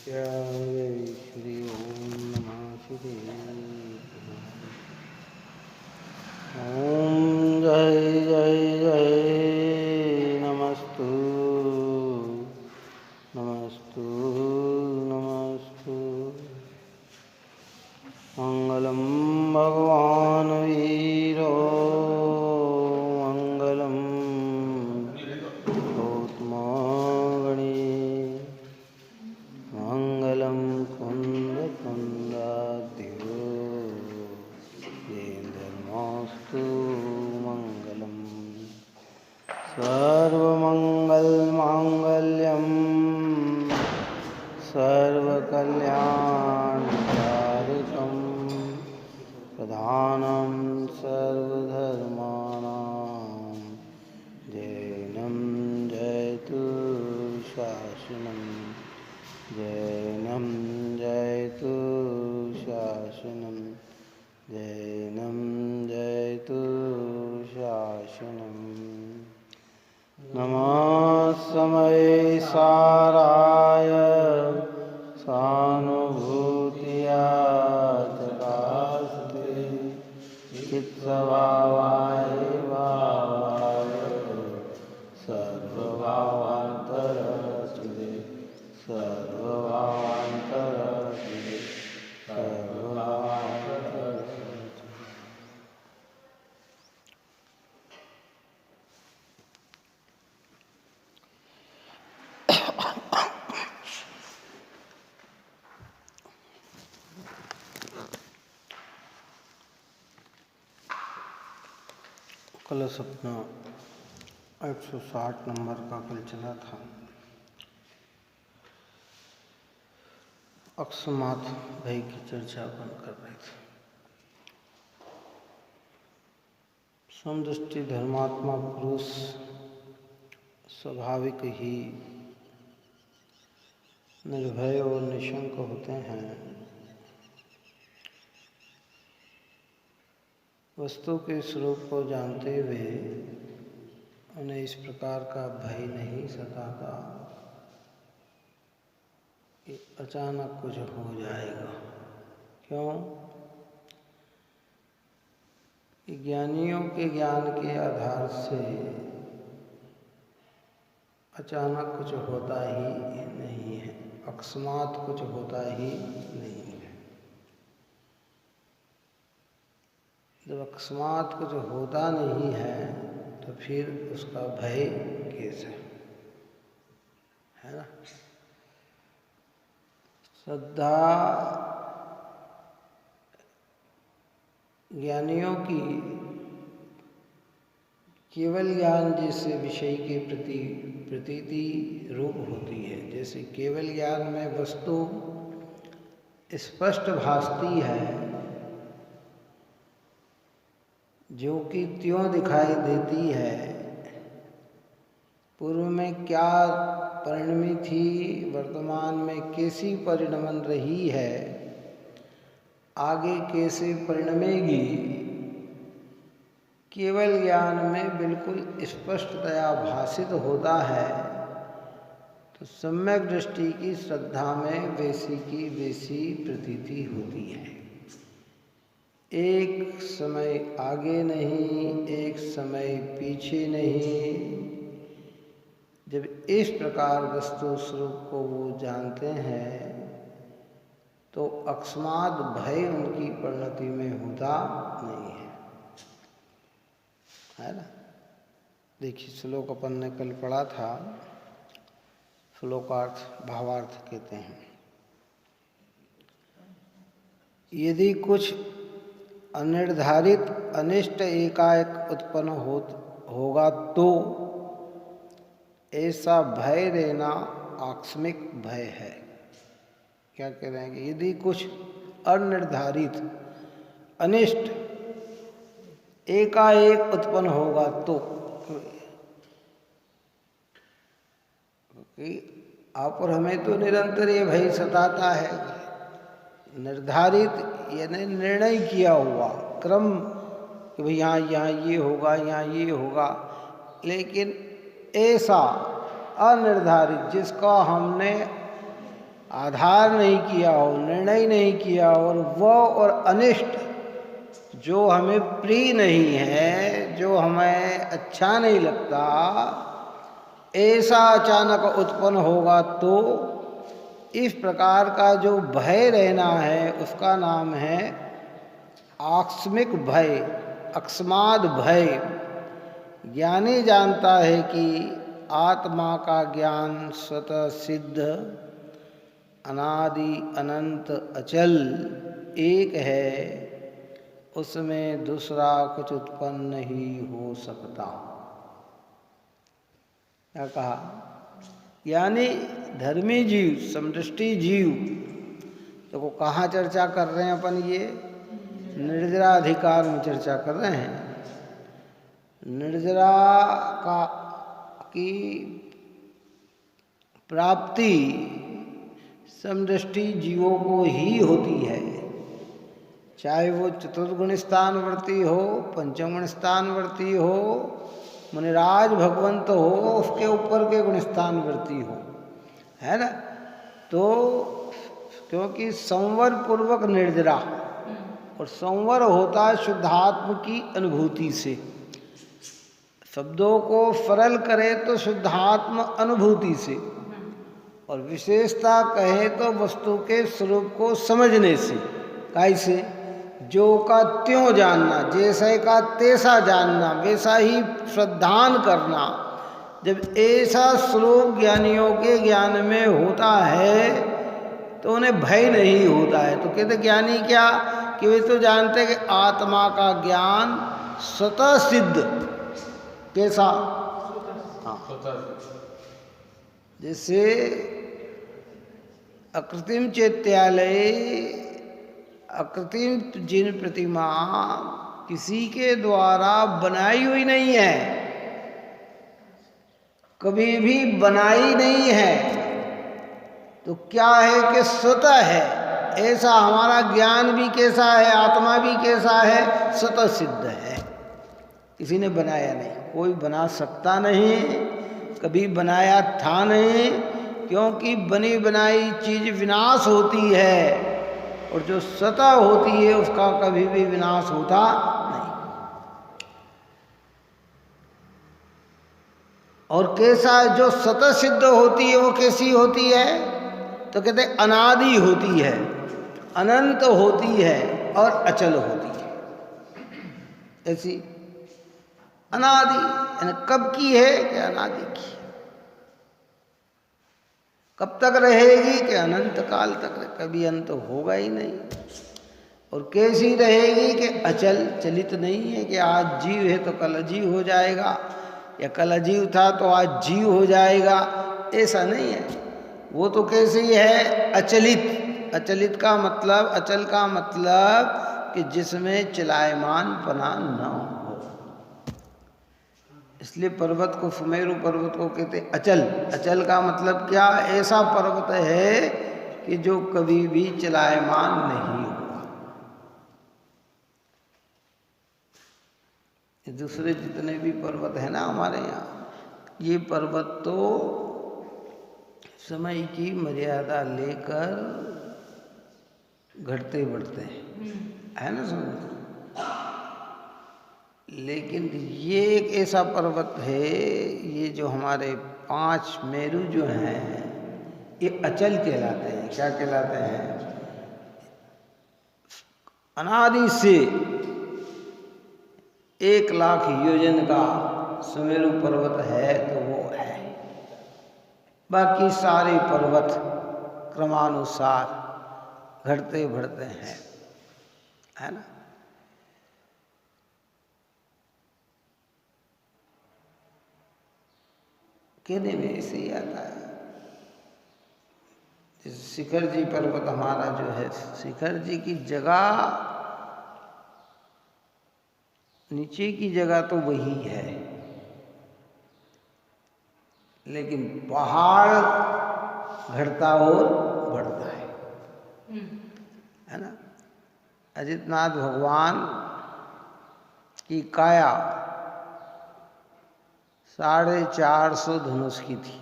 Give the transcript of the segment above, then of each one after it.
जय श्री ओम नमः श्री ओम जय जय जय नमस्तु नमस्तु नमस्तु मंगलम भगवान वीरो मंगलम गौतमो मंगलम कुंद कुंदाद्यो येन्द्रनोस्तु मंगलम सर्वमंगल मांगल्यम सर्वकल्याणकारकम प्रधानम सर्वधर्माणां जैनं जयतु शासनम् जैनं जयतु शासनं जैनं जयतु शासनं नमः समये साराय सानुभूतिया चकास्ते चित्सभावाय भावाय सर्वभावान्तरस्ते सर्वभावान्तरस्ते सर्वभावान्तरस्ते कल सपना 160 नंबर का कल चला था। अकस्मात भय की चर्चा अपन कर रहे थे। समदृष्टि धर्मात्मा पुरुष स्वाभाविक ही निर्भय और निशंक होते हैं। वस्तु के स्वरूप को जानते हुए उन्हें इस प्रकार का भय नहीं सताता कि अचानक कुछ हो जाएगा। क्यों? ज्ञानियों के ज्ञान के आधार से अचानक कुछ होता ही नहीं है, अकस्मात कुछ होता ही नहीं है। जब अकस्मात कुछ होता नहीं है तो फिर उसका भय कैसे, है ना? श्रद्धा ज्ञानियों की केवल ज्ञान जैसे विषय के प्रति प्रतीति रूप होती है। जैसे केवल ज्ञान में वस्तु स्पष्ट भासती है, जो कि त्यों दिखाई देती है। पूर्व में क्या परिणमी थी, वर्तमान में कैसी परिणमन रही है, आगे कैसे परिणमेगी, केवल ज्ञान में बिल्कुल स्पष्टतया भासित होता है। तो सम्यक दृष्टि की श्रद्धा में वैसी की वैसी प्रतीति होती है। एक समय आगे नहीं, एक समय पीछे नहीं। जब इस प्रकार वस्तु स्वरूप को वो जानते हैं तो अकस्मात भय उनकी परिणति में होता नहीं है ना? देखिए, श्लोक अपन ने कल पढ़ा था। श्लोकार्थ भावार्थ कहते हैं। यदि कुछ अनिर्धारित अनिष्ट एकाएक उत्पन्न होगा तो ऐसा भय रहना आकस्मिक भय है। क्या कह रहे हैं कि यदि कुछ अनिर्धारित अनिष्ट एकाएक उत्पन्न होगा तो, क्योंकि आप और हमें तो निरंतर ये भय सताता है। निर्धारित यानी निर्णय किया हुआ क्रम कि भाई यहाँ ये होगा, यहाँ ये होगा, लेकिन ऐसा अनिर्धारित जिसका हमने आधार नहीं किया हो, निर्णय नहीं किया हो, और वह और अनिष्ट जो हमें प्रिय नहीं है, जो हमें अच्छा नहीं लगता, ऐसा अचानक उत्पन्न होगा तो इस प्रकार का जो भय रहना है उसका नाम है आकस्मिक भय, अकस्मात भय। ज्ञानी जानता है कि आत्मा का ज्ञान स्वतः सिद्ध, अनादि, अनंत, अचल एक है, उसमें दूसरा कुछ उत्पन्न नहीं हो सकता। क्या कहा? यानी धर्मी जीव, समदृष्टि जीव, तो कहाँ चर्चा कर रहे हैं अपन? ये निर्जरा अधिकार में चर्चा कर रहे हैं। निर्जरा का की प्राप्ति समदृष्टि जीवों को ही होती है, चाहे वो चतुर्गुण स्थानवर्ती हो, पंचम गुण स्थानवर्ती हो, मुनिराज भगवंत हो, उसके ऊपर के गुण स्थानवर्ती हो, है ना। तो क्योंकि संवर पूर्वक निर्जरा, और संवर होता है शुद्धात्म की अनुभूति से। शब्दों को सरल करे तो शुद्धात्म अनुभूति से, और विशेषता कहे तो वस्तु के स्वरूप को समझने से। कैसे? जो का त्यों जानना, जैसे का तैसा जानना, वैसा ही श्रद्धान करना। जब ऐसा स्वरूप ज्ञानियों के ज्ञान में होता है तो उन्हें भय नहीं होता है। तो कहते ज्ञानी क्या कि वे तो जानते कि आत्मा का ज्ञान स्वतः सिद्ध। कैसा? हाँ, जैसे अकृत्रिम चैत्यालय, अकृत्रिम जिन प्रतिमा किसी के द्वारा बनाई हुई नहीं है, कभी भी बनाई नहीं है, तो क्या है कि स्वतः है। ऐसा हमारा ज्ञान भी कैसा है, आत्मा भी कैसा है, स्वतः सिद्ध है, किसी ने बनाया नहीं, कोई बना सकता नहीं, कभी बनाया था नहीं, क्योंकि बनी बनाई चीज विनाश होती है, और जो स्वतः होती है उसका कभी भी विनाश होता नहीं। और कैसा जो स्वतः सिद्ध होती है वो कैसी होती है? तो कहते हैं अनादि होती है, अनंत होती है, और अचल होती है। ऐसी अनादि यानी कब की है कि अनादि की, कब तक रहेगी कि अनंत काल तक, कभी अंत होगा ही नहीं। और कैसी रहेगी कि अचल, चलित नहीं है कि आज जीव है तो कल अजीव हो जाएगा, या कल अजीव था तो आज जीव हो जाएगा, ऐसा नहीं है। वो तो कैसी है? अचलित। अचलित का मतलब, अचल का मतलब कि जिसमें चलायमान पना न हो। इसलिए पर्वत को, सुमेरु पर्वत को कहते अचल। अचल का मतलब क्या? ऐसा पर्वत है कि जो कभी भी चलायमान नहीं हुआ। दूसरे जितने भी पर्वत है ना हमारे यहाँ, ये पर्वत तो समय की मर्यादा लेकर घटते बढ़ते हैं, है ना समझ। लेकिन ये एक ऐसा पर्वत है, ये जो हमारे 5 मेरु जो हैं, ये अचल कहलाते हैं। क्या कहलाते हैं? अनादि से 1,00,000 योजन का सुमेरु पर्वत है तो वो है। बाकी सारे पर्वत क्रमानुसार घटते बढ़ते हैं, है ना। कहने में ऐसे ही आता है। जैसे शिखर जी पर्वत हमारा जो है, शिखर जी की जगह, नीचे की जगह तो वही है, लेकिन पहाड़ घटता और बढ़ता है ना। अजितनाथ भगवान की काया 450 धनुष की थी।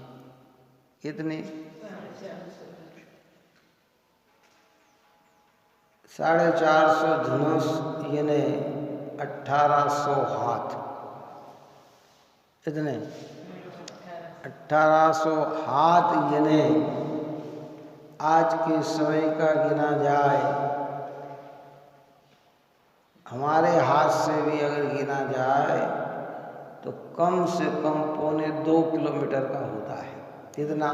कितनी? 450 धनुष यानी 1800 हाथ। कितने? 1800 हाथ यानी आज के समय का गिना जाए, हमारे हाथ से भी अगर गिना जाए तो कम से कम 1.25 किलोमीटर का होता है। कितना?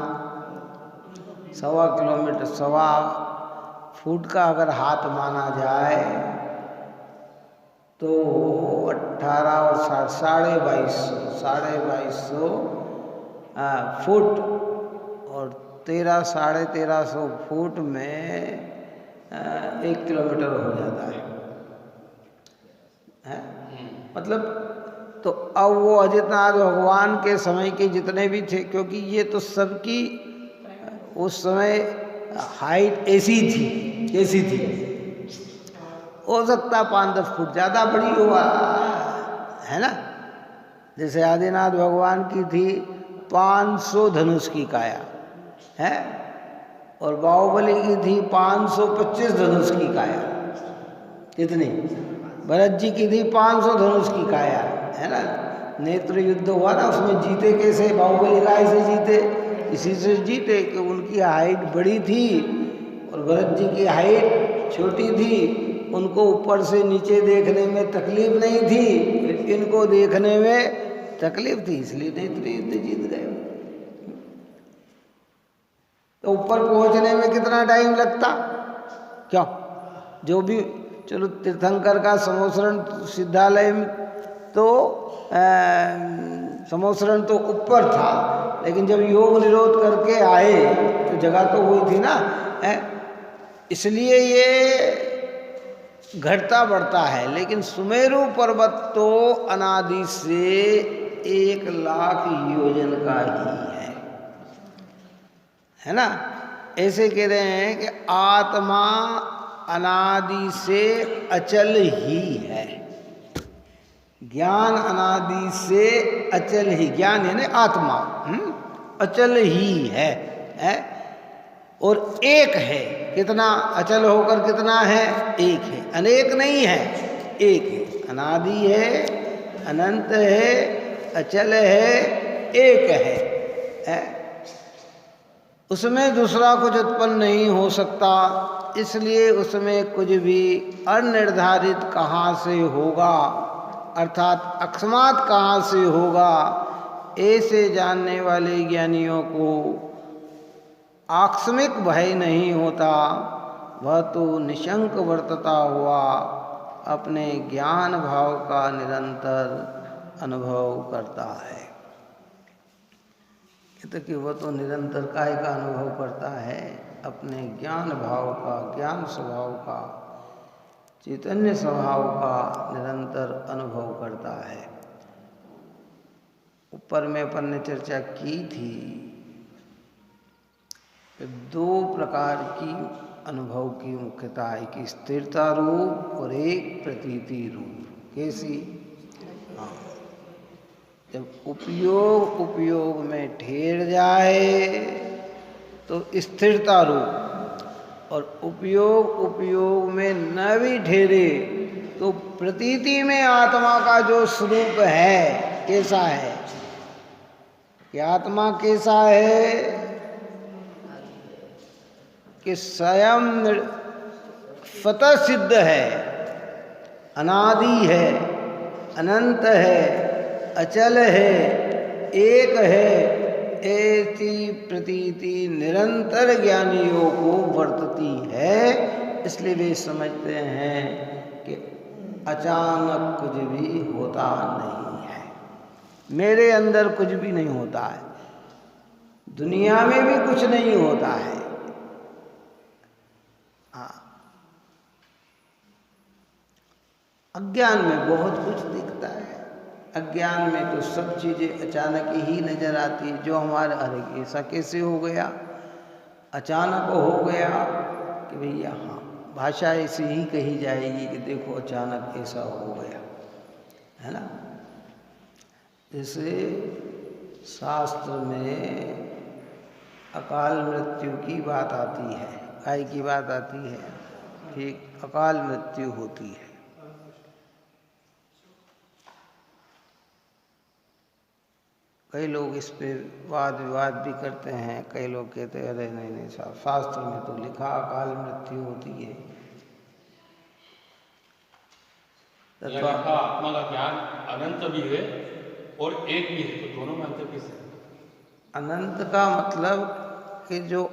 1.25 किलोमीटर। 1.25 फुट का अगर हाथ माना जाए तो 18 और 2250 फुट और 1300 फुट में 1 किलोमीटर हो जाता है। मतलब तो अब वो अजितनाथ भगवान के समय के जितने भी थे, क्योंकि ये तो सबकी उस समय हाइट ऐसी थी, कैसी थी, हो सकता 5-10 फुट ज़्यादा बड़ी हुआ है ना। जैसे आदिनाथ भगवान की थी 500 धनुष की काया है, और बाहुबली की थी 525 धनुष की काया। कितनी? भरत जी की थी 500 धनुष की काया, है ना। नेत्र युद्ध हुआ ना, उसमें जीते कैसे? बाहुबली काय से जीते? इसी से जीते कि उनकी हाइट बड़ी थी और भरत जी की हाइट छोटी थी। उनको ऊपर से नीचे देखने में तकलीफ नहीं थी, इनको देखने में तकलीफ थी, इसलिए नेत्र युद्ध जीत गए। तो ऊपर पहुंचने में कितना टाइम लगता? क्यों? जो भी चलो तीर्थंकर का समोसरण सिद्धालय में तो समोसरण तो ऊपर था, लेकिन जब योग निरोध करके आए तो जगह तो हुई थी ना, इसलिए ये घटता बढ़ता है। लेकिन सुमेरु पर्वत तो अनादि से 1 लाख योजन का ही है ना। ऐसे कह रहे हैं कि आत्मा अनादि से अचल ही है, ज्ञान अनादि से अचल ही, ज्ञान यानी आत्मा अचल ही है और एक है। कितना अचल होकर कितना है? एक है, अनेक नहीं है, एक है। अनादि है, अनंत है, अचल है, एक है। उसमें दूसरा कुछ उत्पन्न नहीं हो सकता, इसलिए उसमें कुछ भी अनिर्धारित कहाँ से होगा, अर्थात अकस्मात कहाँ से होगा। ऐसे जानने वाले ज्ञानियों को आकस्मिक भय नहीं होता, वह तो निशंक वर्तता हुआ अपने ज्ञान भाव का निरंतर अनुभव करता है। तो कि वह तो निरंतर काय का अनुभव करता है? अपने ज्ञान भाव का, ज्ञान स्वभाव का, चैतन्य स्वभाव का निरंतर अनुभव करता है। ऊपर में अपन ने चर्चा की थी कि 2 प्रकार की अनुभव की मुख्यता है, कि स्थिरता रूप और एक प्रतीति रूप। कैसी? हाँ, जब उपयोग में ठहर जाए तो स्थिरता रूप, और उपयोग में न भी ठहरे तो प्रतीति में आत्मा का जो स्वरूप है कैसा है? कि आत्मा कैसा है? कि स्वयं स्वतः सिद्ध है, अनादि है, अनंत है, अचल है, एक है। ऐसी प्रतीति निरंतर ज्ञानियों को वर्तती है, इसलिए वे समझते हैं कि अचानक कुछ भी होता नहीं है, मेरे अंदर कुछ भी नहीं होता है, दुनिया में भी कुछ नहीं होता है। अज्ञान में बहुत कुछ दिखता है, अज्ञान में तो सब चीज़ें अचानक ही नजर आती है। जो हमारे, अरे ऐसा कैसे हो गया, अचानक हो गया कि भैया, हाँ, भाषा ऐसी ही कही जाएगी कि देखो अचानक ऐसा हो गया, है ना। जैसे शास्त्र में अकाल मृत्यु की बात आती है, काय की बात आती है? कि अकाल मृत्यु होती है। कई लोग इस पे वाद विवाद भी करते हैं। कई लोग कहते हैं अरे नहीं नहीं साहब, शास्त्र में तो लिखा अकाल मृत्यु होती है। आत्मा का ज्ञान अनंत भी है और एक भी है, तो दोनों में अंतर किस है? अनंत का मतलब कि जो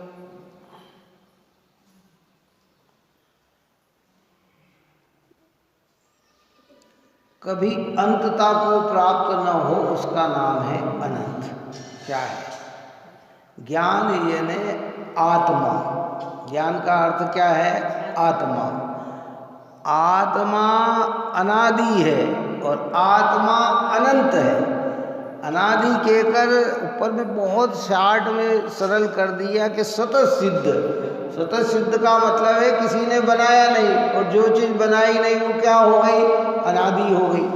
कभी अंतता को प्राप्त न हो उसका नाम है अनंत। क्या है? ज्ञान यानी आत्मा। ज्ञान का अर्थ क्या है? आत्मा। आत्मा अनादि है और आत्मा अनंत है। अनादि कहकर ऊपर में बहुत शार्ट में सरल कर दिया कि स्वतः सिद्ध। स्वतः सिद्ध का मतलब है किसी ने बनाया नहीं, और जो चीज़ बनाई नहीं वो क्या हो गई? अनादि हो गई।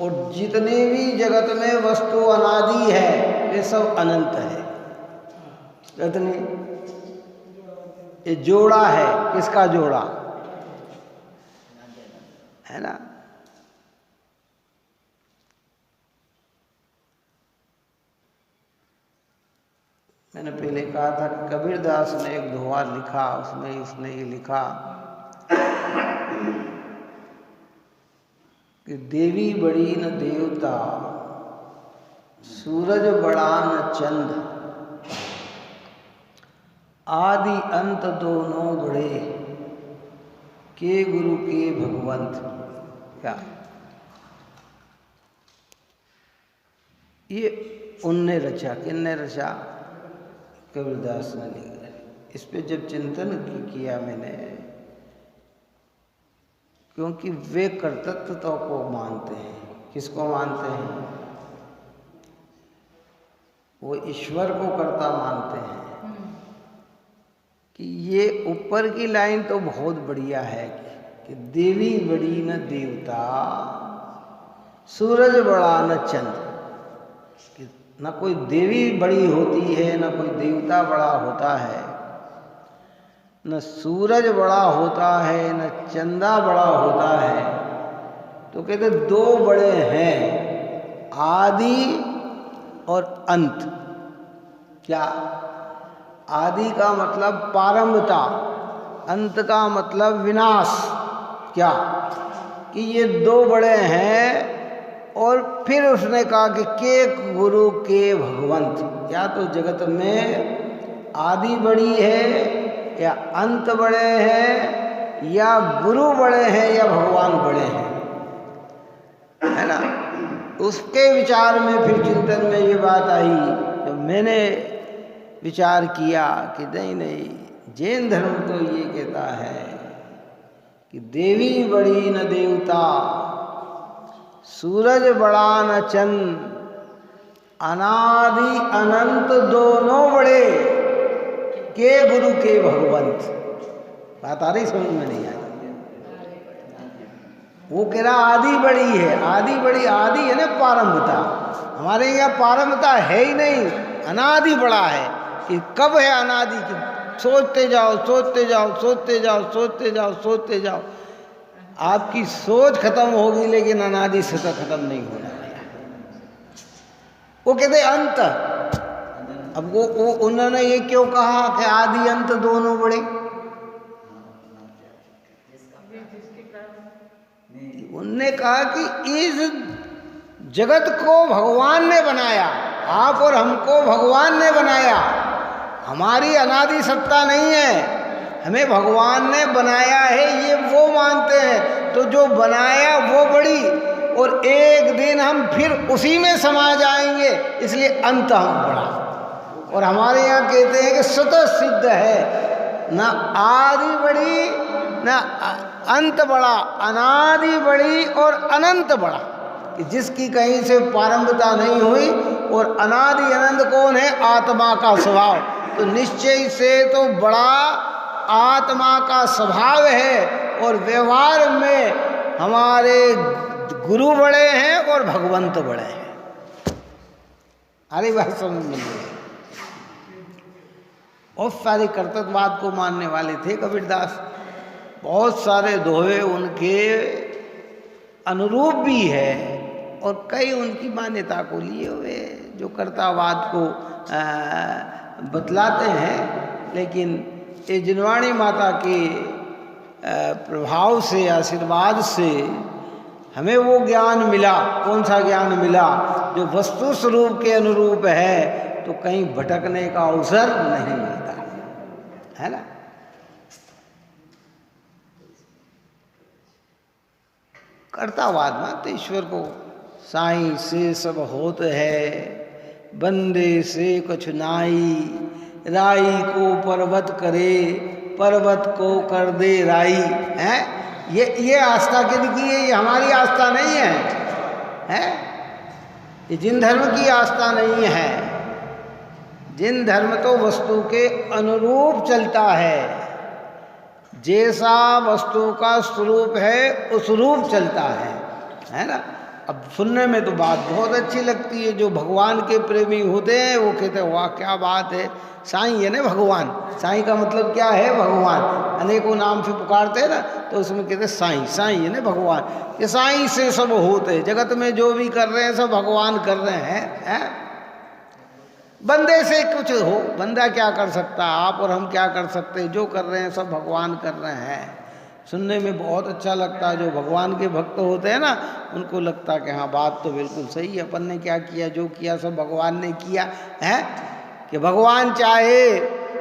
और जितने भी जगत में वस्तु अनादि है वे सब अनंत है। कितने? ये जोड़ा है, किसका जोड़ा है ना? मैंने पहले कहा था कि कबीरदास ने एक दोहा लिखा, उसमें उसने ये लिखा कि देवी बड़ी न देवता, सूरज बड़ा न चंद, आदि अंत दोनों बड़े, के गुरु के भगवंत। क्या ये उनने रचा? किनने रचा? कबीरदास ने लिखा। इस पे जब चिंतन किया मैंने, क्योंकि वे कर्तृत्व को मानते हैं। किसको मानते हैं? वो ईश्वर को कर्ता मानते हैं। कि ये ऊपर की लाइन तो बहुत बढ़िया है कि देवी बड़ी न देवता, सूरज बड़ा न चंद्र। न कोई देवी बड़ी होती है, न कोई देवता बड़ा होता है, न सूरज बड़ा होता है, न चंदा बड़ा होता है। तो कहते दो बड़े हैं, आदि और अंत। क्या? आदि का मतलब प्रारंभता, अंत का मतलब विनाश। क्या? कि ये दो बड़े हैं। और फिर उसने कहा कि के गुरु के भगवंत। या तो जगत में आदि बड़ी है, या अंत बड़े हैं, या गुरु बड़े हैं, या भगवान बड़े हैं, है ना? उसके विचार में फिर चिंतन में ये बात आई, जब मैंने विचार किया कि नहीं नहीं, जैन धर्म तो ये कहता है कि देवी बड़ी न देवता, सूरज बड़ा न चंद, अनादि अनंत दोनों बड़े, के गुरु के भगवंत। बात आ रही? समझ में नहीं आई? वो कह रहा आदि बड़ी है। आदि बड़ी, आदि है ना प्रारंभता। हमारे यहाँ प्रारंभता है ही नहीं, अनादि बड़ा है। कि कब है अनादि? कि सोचते जाओ सोचते जाओ सोचते जाओ सोचते जाओ सोचते जाओ, आपकी सोच खत्म होगी लेकिन अनादि सतह खत्म नहीं होना है। वो कहते अंत। अब वो उन्होंने ये क्यों कहा कि आदि अंत दोनों बड़े? उनने कहा कि इस जगत को भगवान ने बनाया, आप और हमको भगवान ने बनाया। हमारी अनादि सत्ता नहीं है, हमें भगवान ने बनाया है, ये वो मानते हैं। तो जो बनाया वो बड़ी, और एक दिन हम फिर उसी में समा जाएंगे, इसलिए अंत हम बड़ा। और हमारे यहाँ कहते हैं कि स्वतः सिद्ध है, ना आदि बड़ी ना अंत बड़ा, अनादि बड़ी और अनंत बड़ा। कि जिसकी कहीं से प्रारंभता नहीं हुई, और अनादि अनंत कौन है? आत्मा का स्वभाव। तो निश्चय से तो बड़ा आत्मा का स्वभाव है, और व्यवहार में हमारे गुरु बड़े हैं और भगवंत बड़े हैं। अरे बात समझ में नहीं। बहुत सारे कर्तव्यवाद को मानने वाले थे कबीरदास, बहुत सारे दोहे उनके अनुरूप भी है और कई उनकी मान्यता को लिए हुए जो कर्तावाद को बतलाते हैं। लेकिन ये जिनवाणी माता के प्रभाव से, आशीर्वाद से हमें वो ज्ञान मिला। कौन सा ज्ञान मिला? जो वस्तु स्वरूप के अनुरूप है, तो कहीं भटकने का अवसर नहीं मिलता, है ना। कर्तावाद मानते ईश्वर को, साईं से सब होत है, बंदे से कुछ नाई, राई को पर्वत करे, पर्वत को कर दे राई। है ये आस्था किनकी है? ये हमारी आस्था नहीं है, ये जिन धर्म की आस्था नहीं है। जिन धर्म तो वस्तु के अनुरूप चलता है, जैसा वस्तु का स्वरूप है उस रूप चलता है ना। अब सुनने में तो बात बहुत अच्छी लगती है, जो भगवान के प्रेमी होते हैं वो कहते हैं वाह क्या बात है, साईं है ना भगवान। साईं का मतलब क्या है? भगवान। अनेकों नाम से पुकारते हैं ना, तो उसमें कहते हैं साईं, साईं है ना भगवान। ये साईं से सब होते, जगत में जो भी कर रहे हैं सब भगवान कर रहे हैं। बंदे से कुछ हो, बंदा क्या कर सकता है? आप और हम क्या कर सकते हैं? जो कर रहे हैं सब भगवान कर रहे हैं। सुनने में बहुत अच्छा लगता है। जो भगवान के भक्त होते हैं ना, उनको लगता है कि हाँ बात तो बिल्कुल सही है, अपन ने क्या किया, जो किया सब भगवान ने किया है। कि भगवान चाहे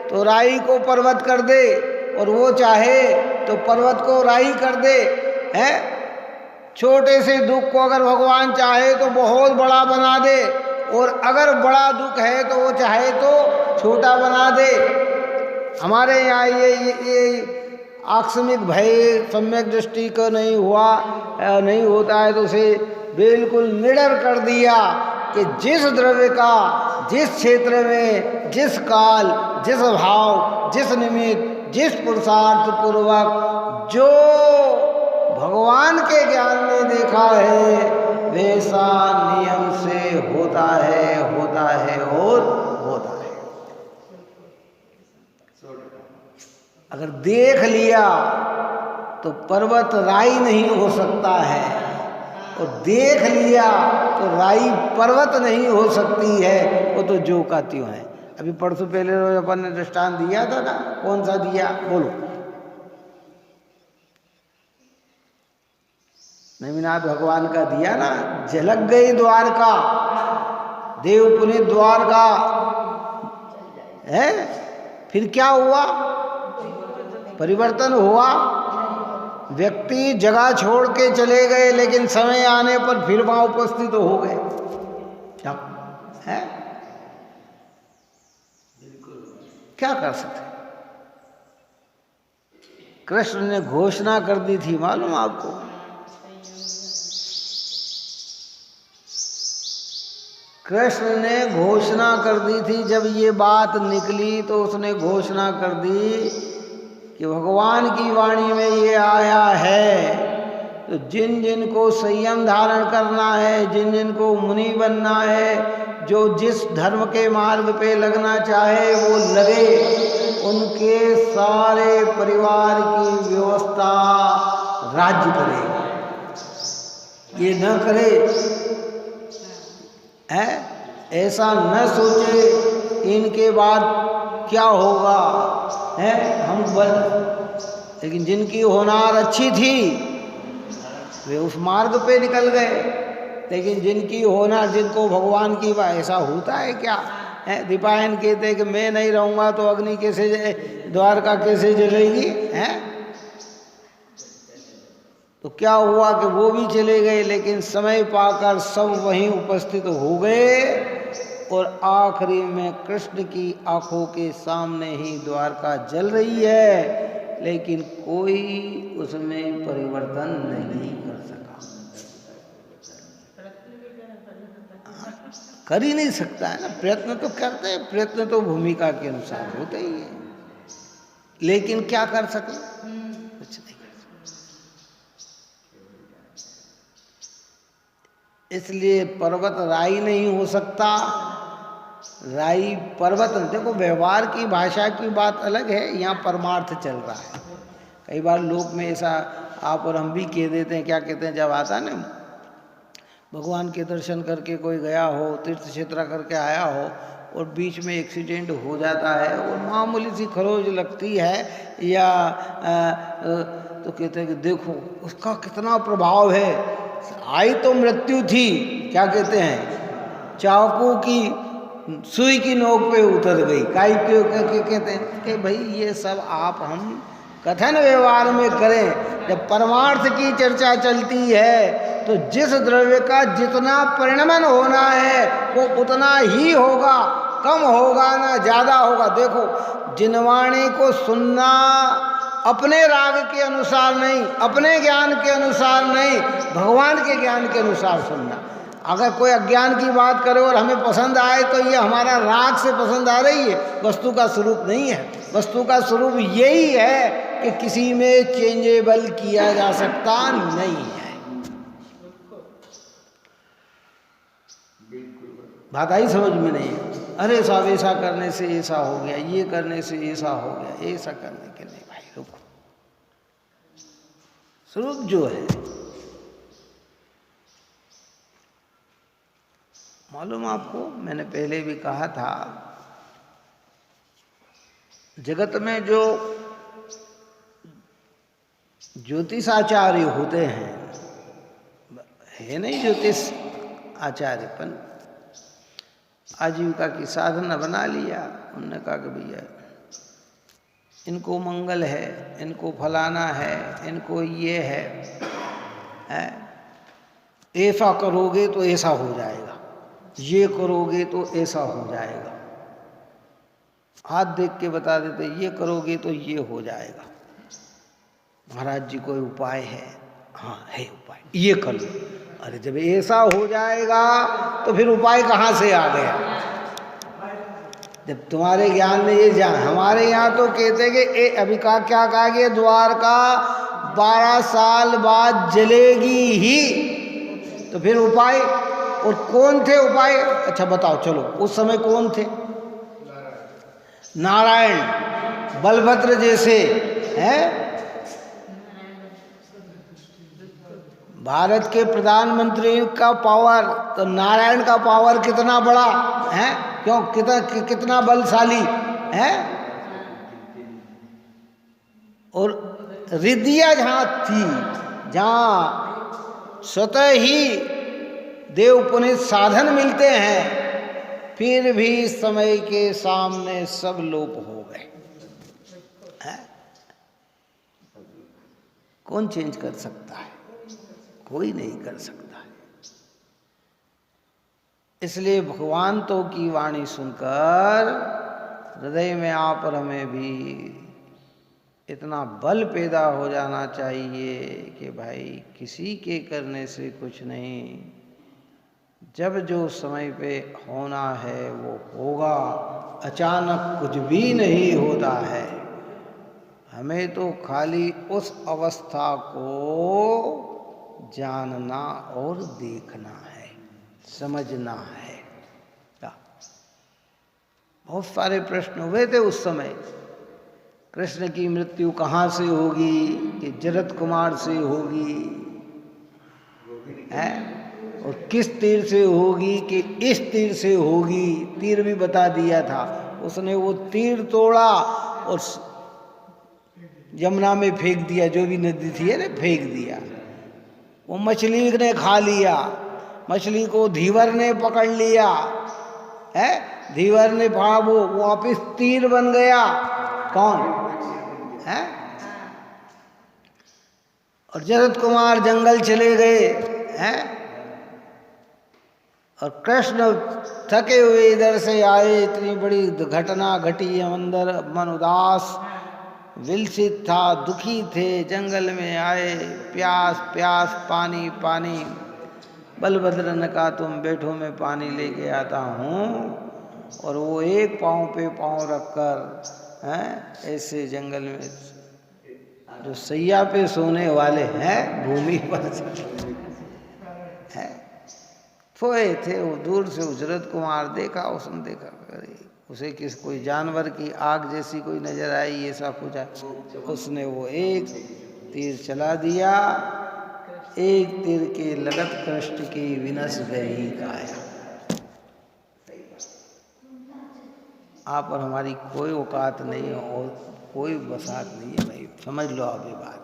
तो राई को पर्वत कर दे, और वो चाहे तो पर्वत को राई कर दे, है। छोटे से दुख को अगर भगवान चाहे तो बहुत बड़ा बना दे, और अगर बड़ा दुख है तो वो चाहे तो छोटा बना दे। हमारे यहाँ ये आकस्मिक भय सम्यक दृष्टि को नहीं होता है, तो उसे बिल्कुल निडर कर दिया कि जिस द्रव्य का जिस क्षेत्र में, जिस काल, जिस भाव, जिस निमित्त, जिस पुरुषार्थ पूर्वक जो भगवान के ज्ञान ने देखा है, वैसा नियम से होता है और होता है। अगर देख लिया तो पर्वत राई नहीं हो सकता है, और देख लिया तो राई पर्वत नहीं हो सकती है। वो तो जो का त्यों है। अभी परसों पहले रोज अपन ने दृष्टांत दिया था ना, कौन सा दिया बोलो? नवीनाथ भगवान का दिया ना, झलक गई द्वारका, देव पुनीत द्वारका है। फिर क्या हुआ? परिवर्तन हुआ। व्यक्ति जगह छोड़ के चले गए, लेकिन समय आने पर फिर वहां उपस्थित हो गए, है। क्या कर सकते? कृष्ण ने घोषणा कर दी थी, मालूम आपको? कृष्ण ने घोषणा कर दी थी। जब ये बात निकली तो उसने घोषणा कर दी कि भगवान की वाणी में ये आया है, तो जिन जिन को संयम धारण करना है, जिन जिन को मुनि बनना है, जो जिस धर्म के मार्ग पे लगना चाहे वो लगे, उनके सारे परिवार की व्यवस्था राज्य करेगा। ये न करे, है ऐसा न सोचे इनके बाद क्या होगा, है हम बल। लेकिन जिनकी होनार अच्छी थी वे उस मार्ग पे निकल गए। लेकिन जिनकी होनार, जिनको भगवान की ऐसा होता है क्या है? दीपायन कहते हैं कि मैं नहीं रहूँगा तो अग्नि कैसे द्वारका कैसे जलेगी, है। तो क्या हुआ कि वो भी चले गए, लेकिन समय पाकर सब वहीं उपस्थित हो गए, और आखिरी में कृष्ण की आंखों के सामने ही द्वारका जल रही है, लेकिन कोई उसमें परिवर्तन नहीं कर सका। कर ही नहीं सकता है ना। प्रयत्न तो करते हैं, प्रयत्न तो भूमिका के अनुसार होते ही है, लेकिन क्या कर सके? कुछ नहीं। इसलिए पर्वत राई नहीं हो सकता, राई पर्वत। देखो व्यवहार की भाषा की बात अलग है, यहाँ परमार्थ चल रहा है। कई बार लोक में ऐसा आप और हम भी कह देते हैं, क्या कहते हैं, जब आता ना भगवान के दर्शन करके कोई गया हो, तीर्थ क्षेत्र करके आया हो और बीच में एक्सीडेंट हो जाता है और मामूली सी खरोच लगती है या तो कहते हैं कि देखो उसका कितना प्रभाव है, आई तो मृत्यु थी, क्या कहते हैं, चाकू की सुई की नोक पे उतर गई, काई क्यों कहते हैं कि भाई ये सब आप हम कथन व्यवहार में करें। जब परमार्थ की चर्चा चलती है तो जिस द्रव्य का जितना परिणमन होना है वो उतना ही होगा, कम होगा ना ज़्यादा होगा। देखो जिनवाणी को सुनना अपने राग के अनुसार नहीं, अपने ज्ञान के अनुसार नहीं, भगवान के ज्ञान के अनुसार सुनना। अगर कोई अज्ञान की बात करे और हमें पसंद आए तो ये हमारा राग से पसंद आ रही है, वस्तु का स्वरूप नहीं है। वस्तु का स्वरूप यही है कि किसी में चेंजेबल किया जा सकता नहीं है। बात आई समझ में नहीं है? अरे साहब ऐसा करने से ऐसा हो गया, ये करने से ऐसा हो गया, ऐसा करने के नहीं भाई, रुको। स्वरूप जो है मालूम आपको, मैंने पहले भी कहा था, जगत में जो ज्योतिषाचार्य होते हैं, है नहीं ज्योतिष आचार्यपन, आजीविका की साधना बना लिया। उन्होंने कहा कि भैया इनको मंगल है, इनको फलाना है, इनको ये है, ऐसा करोगे तो ऐसा हो जाएगा, ये करोगे तो ऐसा हो जाएगा। हाथ देख के बता देते ये करोगे तो ये हो जाएगा। महाराज जी कोई उपाय है? हाँ है उपाय, ये कर लो। अरे जब ऐसा हो जाएगा तो फिर उपाय कहाँ से आ गया? जब तुम्हारे ज्ञान में ये जान, हमारे यहाँ तो कहते कि अभी क्या कहा गया, द्वारका 12 साल बाद जलेगी ही, तो फिर उपाय। और कौन थे उपाय? अच्छा बताओ, चलो उस समय कौन थे? नारायण, बलभद्र जैसे हैं। भारत के प्रधानमंत्री का पावर तो नारायण का पावर कितना बड़ा है, क्यों कितना बलशाली है। और रिद्धियां जहाँ थी, जहाँ स्वतः ही देव पुनीत साधन मिलते हैं, फिर भी समय के सामने सब लोप हो गए। कौन चेंज कर सकता है? कोई नहीं कर सकता है। इसलिए भगवान तो की वाणी सुनकर हृदय में आप और हमें भी इतना बल पैदा हो जाना चाहिए कि भाई किसी के करने से कुछ नहीं, जब जो समय पे होना है वो होगा, अचानक कुछ भी नहीं होता है। हमें तो खाली उस अवस्था को जानना और देखना है, समझना है। बहुत सारे प्रश्न हुए थे उस समय, कृष्ण की मृत्यु कहाँ से होगी, कि जरत कुमार से होगी है, और किस तीर से होगी, कि इस तीर से होगी। तीर भी बता दिया था उसने, वो तीर तोड़ा और यमुना में फेंक दिया, जो भी नदी थी है ना, फेंक दिया। वो मछली ने खा लिया, मछली को धीवर ने पकड़ लिया है, धीवर ने पकड़ा, वो वापिस तीर बन गया। कौन है? और जरत कुमार जंगल चले गए हैं, और कृष्ण थके हुए इधर से आए, इतनी बड़ी घटना घटी, अंदर मन उदास विलसित था, दुखी थे, जंगल में आए, प्यास प्यास, पानी पानी। बलभद्र ने कहा तुम बैठो, मैं पानी लेके आता हूँ। और वो एक पाँव पे पाँव रखकर ऐसे जंगल में, जो सैया पे सोने वाले हैं भूमि पर हैं, सोए थे। वो दूर से उजरत कुमार देखा, उसने देखा करे। उसे कोई जानवर की आग जैसी कोई नजर आई, ऐसा कुछ है, उसने वो एक तीर चला दिया, एक तीर के लगत कृष्ण की विनस गई काया। आप और हमारी कोई औकात नहीं और कोई बसात नहीं है भाई, समझ लो आप ये बात।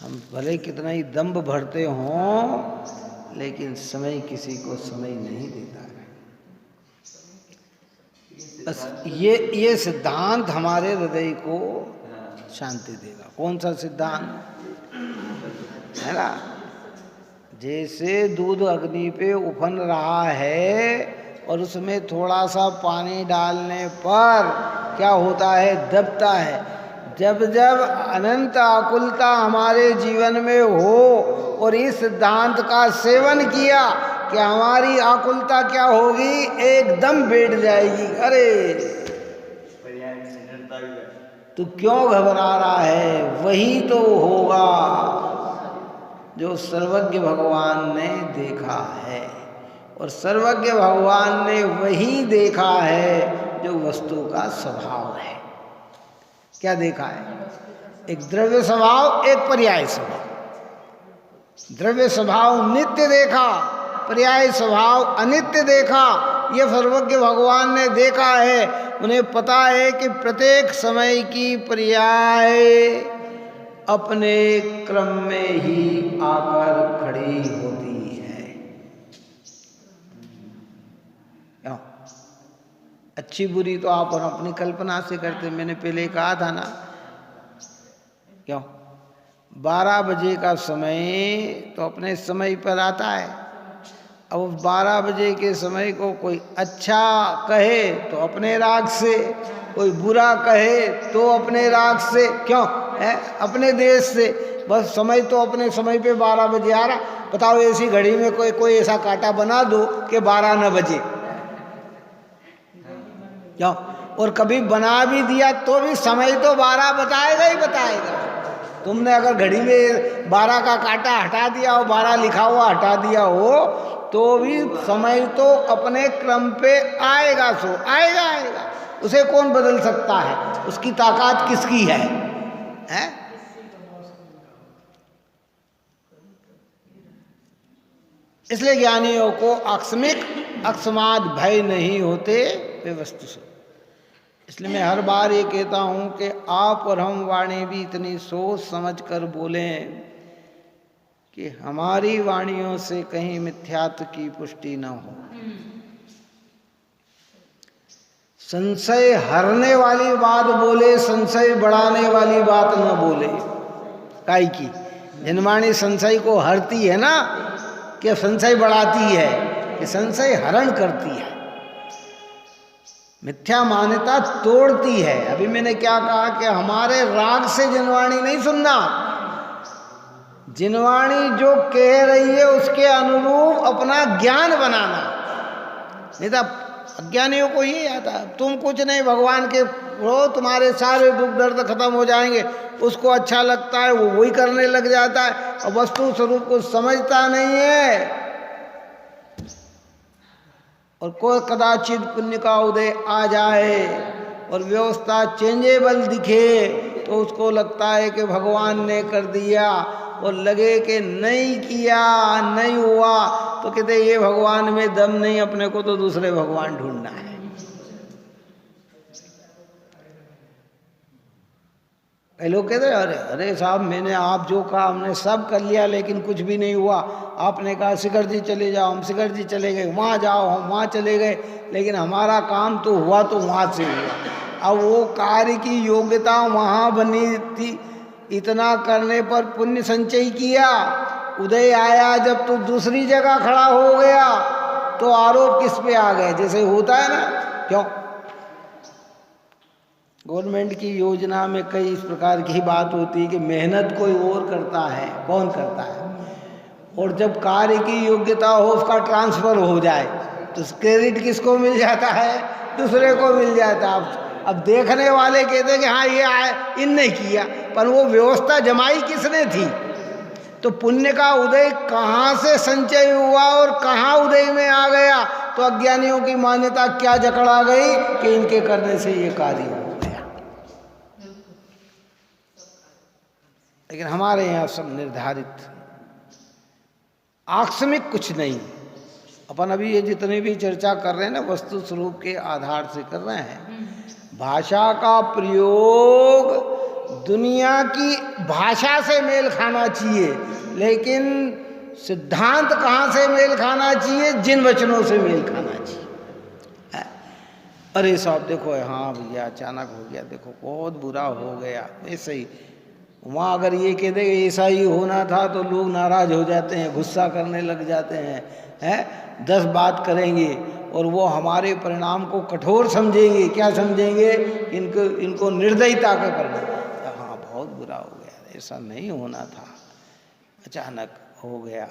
हम भले कितना ही दम्भ भरते हों, लेकिन समय किसी को समय नहीं देता है। बस ये सिद्धांत हमारे हृदय को शांति देगा। कौन सा सिद्धांत है ना? जैसे दूध अग्नि पे उफन रहा है और उसमें थोड़ा सा पानी डालने पर क्या होता है? दबता है। जब जब अनंत आकुलता हमारे जीवन में हो और इस सिद्धांत का सेवन किया कि हमारी आकुलता क्या होगी? एकदम बैठ जाएगी। अरे तू क्यों घबरा रहा है? वही तो होगा जो सर्वज्ञ भगवान ने देखा है, और सर्वज्ञ भगवान ने वही देखा है जो वस्तु का स्वभाव है। क्या देखा है? एक द्रव्य स्वभाव, एक पर्याय स्वभाव। द्रव्य स्वभाव नित्य देखा, पर्याय स्वभाव अनित्य देखा। ये सर्वज्ञ भगवान ने देखा है। उन्हें पता है कि प्रत्येक समय की पर्याय अपने क्रम में ही आकर खड़ी होती है। क्यों? अच्छी बुरी तो आप और अपनी कल्पना से करते। मैंने पहले कहा था ना, क्यों 12 बजे का समय तो अपने समय पर आता है। अब 12 बजे के समय को कोई अच्छा कहे तो अपने राग से, कोई बुरा कहे तो अपने राग से, क्यों है? अपने देश से। बस समय तो अपने समय पे 12 बजे आ रहा। बताओ ऐसी घड़ी में कोई ऐसा कांटा बना दो कि 12 न बजे, क्यों? और कभी बना भी दिया तो भी समय तो 12 बताएगा ही बताएगा। तुमने अगर घड़ी में 12 का कांटा हटा दिया हो, 12 लिखा हुआ हटा दिया हो, तो भी समय तो अपने क्रम पे आएगा। सो आएगा आएगा, उसे कौन बदल सकता है? उसकी ताकत किसकी है? इसलिए ज्ञानियों को आकस्मिक अकस्मात भय नहीं होते वे वस्तु से। इसलिए मैं हर बार ये कहता हूँ कि आप और हम वाणी भी इतनी सोच समझ कर बोलें कि हमारी वाणियों से कहीं मिथ्यात्व की पुष्टि न हो। संशय हरने वाली बात बोले, संशय बढ़ाने वाली बात न बोले। काई की जनवाणी संशय को हरती है ना, कि संशय बढ़ाती है, कि संशय हरण करती है, मिथ्या मान्यता तोड़ती है। अभी मैंने क्या कहा कि हमारे राग से जिनवाणी नहीं सुनना, जिनवाणी जो कह रही है उसके अनुरूप अपना ज्ञान बनाना। नहीं तो अज्ञानियों को ये आता है तुम कुछ नहीं, भगवान के हो, तुम्हारे सारे दुख दर्द खत्म हो जाएंगे। उसको अच्छा लगता है, वो वही करने लग जाता है और वस्तु स्वरूप को समझता नहीं है। और कोई कदाचित पुण्य का उदय आ जाए और व्यवस्था चेंजेबल दिखे तो उसको लगता है कि भगवान ने कर दिया, और लगे कि नहीं किया, नहीं हुआ, तो कहते ये भगवान में दम नहीं, अपने को तो दूसरे भगवान ढूंढना है। कई लोग कहते हैं अरे अरे साहब मैंने आप जो कहा हमने सब कर लिया लेकिन कुछ भी नहीं हुआ। आपने कहा शिखर जी चले जाओ, हम शिखर जी चले गए, वहाँ जाओ हम वहाँ चले गए, लेकिन हमारा काम तो हुआ तो वहाँ से हुआ। अब वो कार्य की योग्यता वहाँ बनी थी, इतना करने पर पुण्य संचय किया, उदय आया जब तो दूसरी जगह खड़ा हो गया तो आरोप किस पे आ गए? जैसे होता है ना, क्यों गवर्नमेंट की योजना में कई इस प्रकार की बात होती है कि मेहनत कोई और करता है, कौन करता है, और जब कार्य की योग्यता हो उसका ट्रांसफर हो जाए तो क्रेडिट किसको मिल जाता है? दूसरे को मिल जाता है। अब देखने वाले कहते हैं कि हाँ ये आए, इनने किया, पर वो व्यवस्था जमाई किसने थी? तो पुण्य का उदय कहाँ से संचय हुआ और कहाँ उदय में आ गया? तो तो अज्ञानियों की मान्यता क्या जकड़ आ गई कि इनके करने से ये कार्य हो गया। लेकिन हमारे यहाँ सब निर्धारित, आकस्मिक कुछ नहीं। अपन अभी ये जितनी भी चर्चा कर रहे हैं ना, वस्तु स्वरूप के आधार से कर रहे हैं। भाषा का प्रयोग दुनिया की भाषा से मेल खाना चाहिए, लेकिन सिद्धांत कहाँ से मेल खाना चाहिए? जिन वचनों से मेल खाना चाहिए। अरे साहब देखो, हाँ भैया अचानक हो गया, देखो बहुत बुरा हो गया, ऐसे ही। वहाँ अगर ये कह दे ऐसा ही होना था तो लोग नाराज हो जाते हैं, गुस्सा करने लग जाते हैं 10 बात करेंगे और वो हमारे परिणाम को कठोर समझेंगे। क्या समझेंगे? इनको निर्दयता के परिणाम। हाँ बहुत बुरा हो गया, ऐसा नहीं होना था, अचानक हो गया।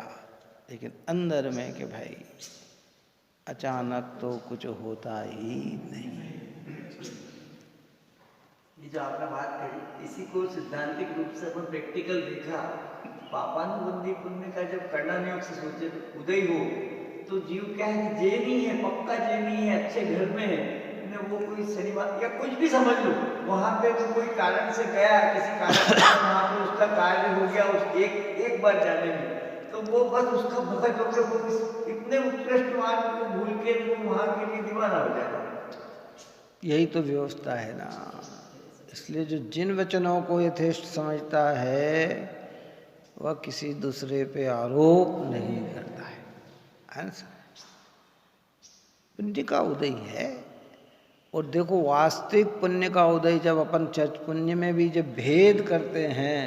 लेकिन अंदर में कि भाई अचानक तो कुछ होता ही नहीं। ये जो आपने बात कही, इसी को सिद्धांतिक रूप से अपन प्रैक्टिकल देखा। पापानुबंधी पुण्य का जब करणानियोग से सोचे तो उदय हो, तो जीव क्या है कि जैनी है, पक्का जैनी है, अच्छे घर में है, वो कोई शनिवार या कुछ भी समझ लो, वहां पे तो कोई कारण से गया, किसी कारण से वहां पे उसका कार्य हो गया उस एक बार जाने में, तो वो बस उसका भगत होकर वो इतने उत्कृष्ट मार्ग को भूल के वो वहां के लिए दीवाना हो जाता। यही तो व्यवस्था है ना। इसलिए जो जिन वचनों को यथेष्ट समझता है वह किसी दूसरे पे आरोप नहीं करता है ना। पुण्य का उदय है। और देखो वास्तविक पुण्य का उदय जब अपन चर्च पुण्य में भी जब भेद करते हैं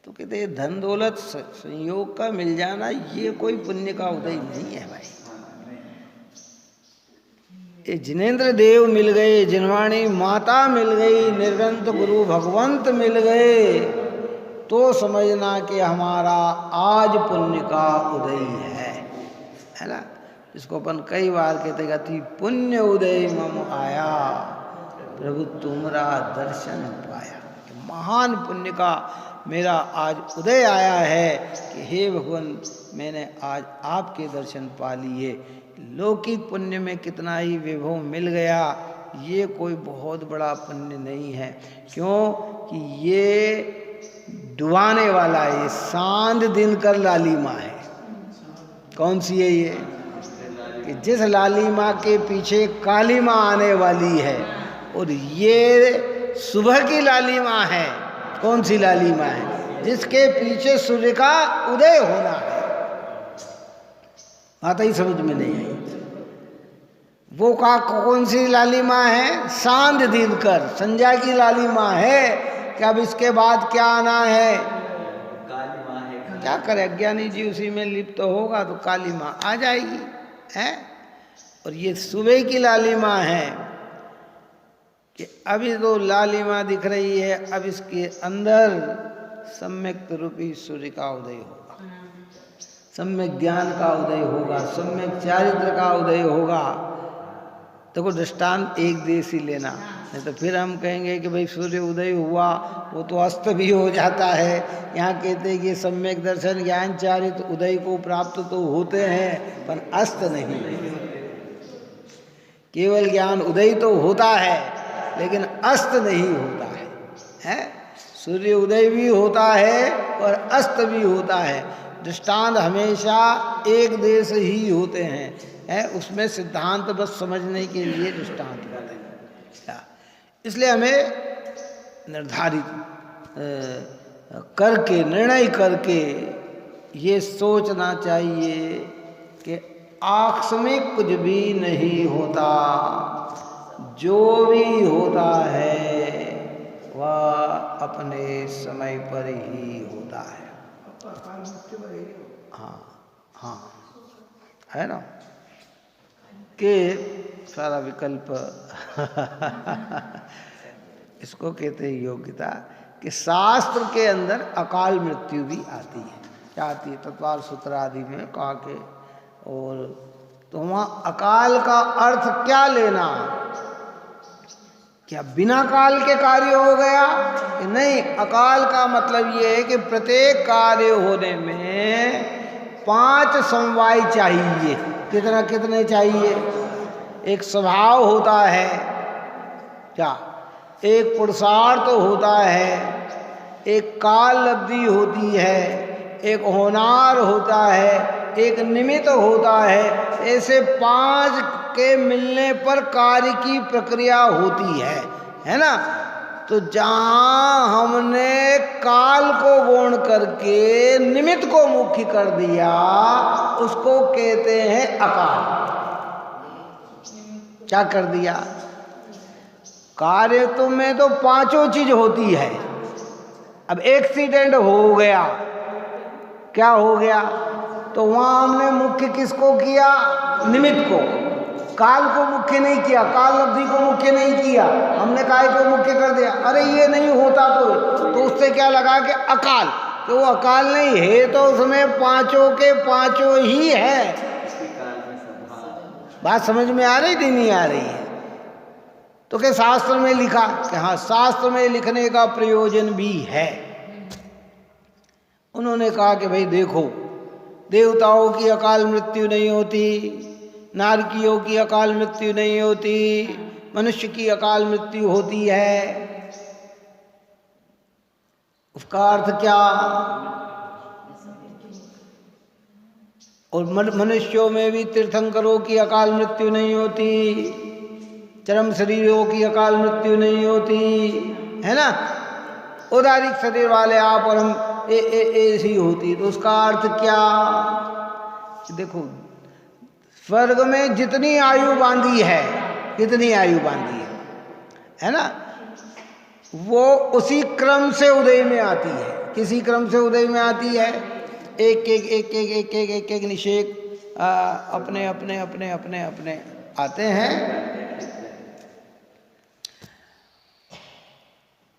तो कहते हैं धन दौलत संयोग का मिल जाना ये कोई पुण्य का उदय नहीं है भाई। ये जिनेंद्र देव मिल गए, जिनवाणी माता मिल गई, निर्गंत गुरु भगवंत मिल गए, तो समझना कि हमारा आज पुण्य का उदय है ना। इसको अपन कई बार कहते अति पुण्य उदय मम आया, प्रभु तुमरा दर्शन पाया। महान पुण्य का मेरा आज उदय आया है कि हे भगवान मैंने आज आपके दर्शन पा लिए। लौकिक पुण्य में कितना ही विभव मिल गया, ये कोई बहुत बड़ा पुण्य नहीं है। क्यों कि ये डुबाने वाला है, ये सांध दिनकर लालिमा है। कौन सी है ये? कि जिस लालिमा के पीछे काली माँ आने वाली है, और ये सुबह की लालिमा है। कौन सी लालिमा है? जिसके पीछे सूर्य का उदय होना है। आता ही समझ में नहीं आई। वो का कौन सी लालिमा है? सांध दिनकर संध्या की लालिमा है कि अब इसके बाद क्या आना है? काली माँ है। क्या करे, अज्ञानी जी उसी में लिप्त होगा तो काली माँ आ जाएगी है। और ये सुबह की लालिमा है कि अभी तो लालिमा दिख रही है, अब इसके अंदर सम्यक रूपी सूर्य का उदय होगा, सम्यक ज्ञान का उदय होगा, सम्यक चारित्र का उदय होगा। देखो दृष्टांत एक देश ही लेना, नहीं तो फिर हम कहेंगे कि भाई सूर्य उदय हुआ वो तो अस्त भी हो जाता है। यहाँ कहते हैं कि सम्यक दर्शन ज्ञान चारित्र उदय को प्राप्त तो होते हैं पर अस्त नहीं। केवल ज्ञान उदय तो होता है लेकिन अस्त नहीं होता है। सूर्य उदय भी होता है और अस्त भी होता है। दृष्टांत हमेशा एक देश ही होते हैं उसमें सिद्धांत बस समझने के लिए दृष्टांत होते हैं। इसलिए हमें निर्धारित करके निर्णय करके ये सोचना चाहिए कि आकस्मिक कुछ भी नहीं होता, जो भी होता है वह अपने समय पर ही होता है। हाँ हाँ है ना कि सारा विकल्प इसको कहते हैं योग्यता। कि शास्त्र के अंदर अकाल मृत्यु भी आती है। क्या आती है? तत्वार सूत्र आदि में कहा के। और तो वहाँ अकाल का अर्थ क्या लेना? क्या बिना काल के कार्य हो गया? नहीं, अकाल का मतलब ये है कि प्रत्येक कार्य होने में 5 समवाय चाहिए। कितना कितने चाहिए? एक स्वभाव होता है क्या, एक पुरुषार्थ होता है, एक काल लब्धि होती है, एक होनार होता है, एक निमित्त होता है। ऐसे 5 के मिलने पर कार्य की प्रक्रिया होती है ना। तो जहाँ हमने काल को गौण करके निमित्त को मुख्य कर दिया, उसको कहते हैं अकाल। क्या कर दिया? कार्य तो में तो 5 चीज होती है। अब एक्सीडेंट हो गया, क्या हो गया? तो वहां हमने मुख्य किसको किया? निमित्त को। काल को मुख्य नहीं किया, काल अवधि को मुख्य नहीं किया, हमने काय को मुख्य कर दिया। अरे ये नहीं होता तो उससे क्या लगा कि अकाल, तो वो अकाल नहीं है, तो उसमें 5 के 5 ही है। बात समझ में आ रही थी? नहीं आ रही है? तो क्या शास्त्र में लिखा कि हाँ, शास्त्र में लिखने का प्रयोजन भी है। उन्होंने कहा कि भाई देखो, देवताओं की अकाल मृत्यु नहीं होती, नारकियों की अकाल मृत्यु नहीं होती, मनुष्य की अकाल मृत्यु होती है। उसका अर्थ क्या? और मनुष्यों में भी तीर्थंकरों की अकाल मृत्यु नहीं होती, चरम शरीरों की अकाल मृत्यु नहीं होती, है ना। उदारिक शरीर वाले आप और हम ऐसी होती। तो उसका अर्थ क्या? देखो, स्वर्ग में जितनी आयु बांधी है, कितनी आयु बांधी है ना, वो उसी क्रम से उदय में आती है। किसी क्रम से उदय में आती है? एक एक एक एक एक एक एक एक निषेक अपने अपने अपने अपने अपने आते हैं।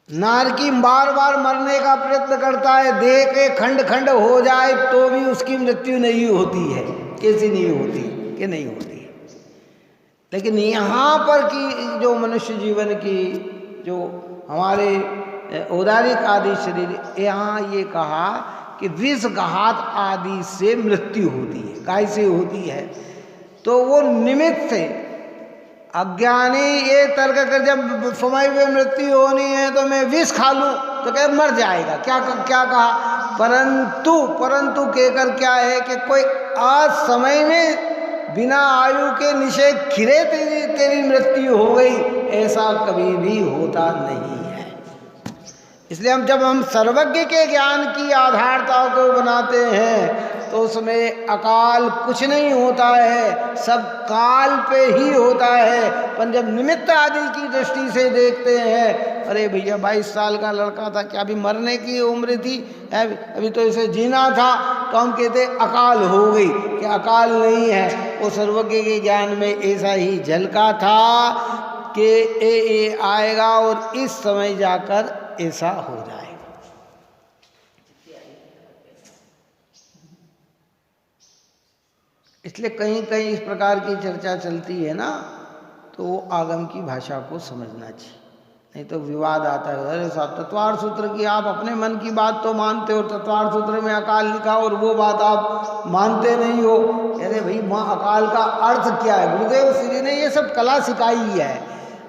नारकी बार बार मरने का प्रयत्न करता है, देह के खंड खंड हो जाए तो भी उसकी मृत्यु नहीं होती है। कैसी नहीं होती? कि नहीं होती है। लेकिन यहाँ पर की जो मनुष्य जीवन की जो हमारे औदारिक आदि शरीर, यहाँ ये कहा कि विषघात आदि से मृत्यु होती है। कैसे होती है? तो वो निमित्त से अज्ञानी ये तर्क कर, जब समय में मृत्यु होनी है तो मैं विष खा लूं तो क्या मर जाएगा? क्या कहा? परंतु कहकर क्या है कि कोई आज समय में बिना आयु के निषेध खिरे तेरी मृत्यु हो गई, ऐसा कभी भी होता नहीं है। इसलिए जब हम सर्वज्ञ के ज्ञान की आधारता को बनाते हैं तो उसमें अकाल कुछ नहीं होता है, सब काल पे ही होता है। पर जब निमित्त आदि की दृष्टि से देखते हैं, अरे भैया 22 साल का लड़का था, क्या अभी मरने की उम्र थी, अभी तो इसे जीना था, तो हम कहते अकाल हो गई। कि अकाल नहीं है, वो सर्वज्ञ के ज्ञान में ऐसा ही झलका था कि ये आएगा और इस समय जाकर ऐसा हो जाएगा। इसलिए कहीं कहीं इस प्रकार की चर्चा चलती है ना, तो वो आगम की भाषा को समझना चाहिए, नहीं तो विवाद आता है। अरे साहब, तत्वार्थ सूत्र की आप अपने मन की बात तो मानते हो, तत्वार्थ सूत्र में अकाल लिखा और वो बात आप मानते नहीं हो। अरे भाई, माँ अकाल का अर्थ क्या है? गुरुदेव श्री ने ये सब कला सिखाई है,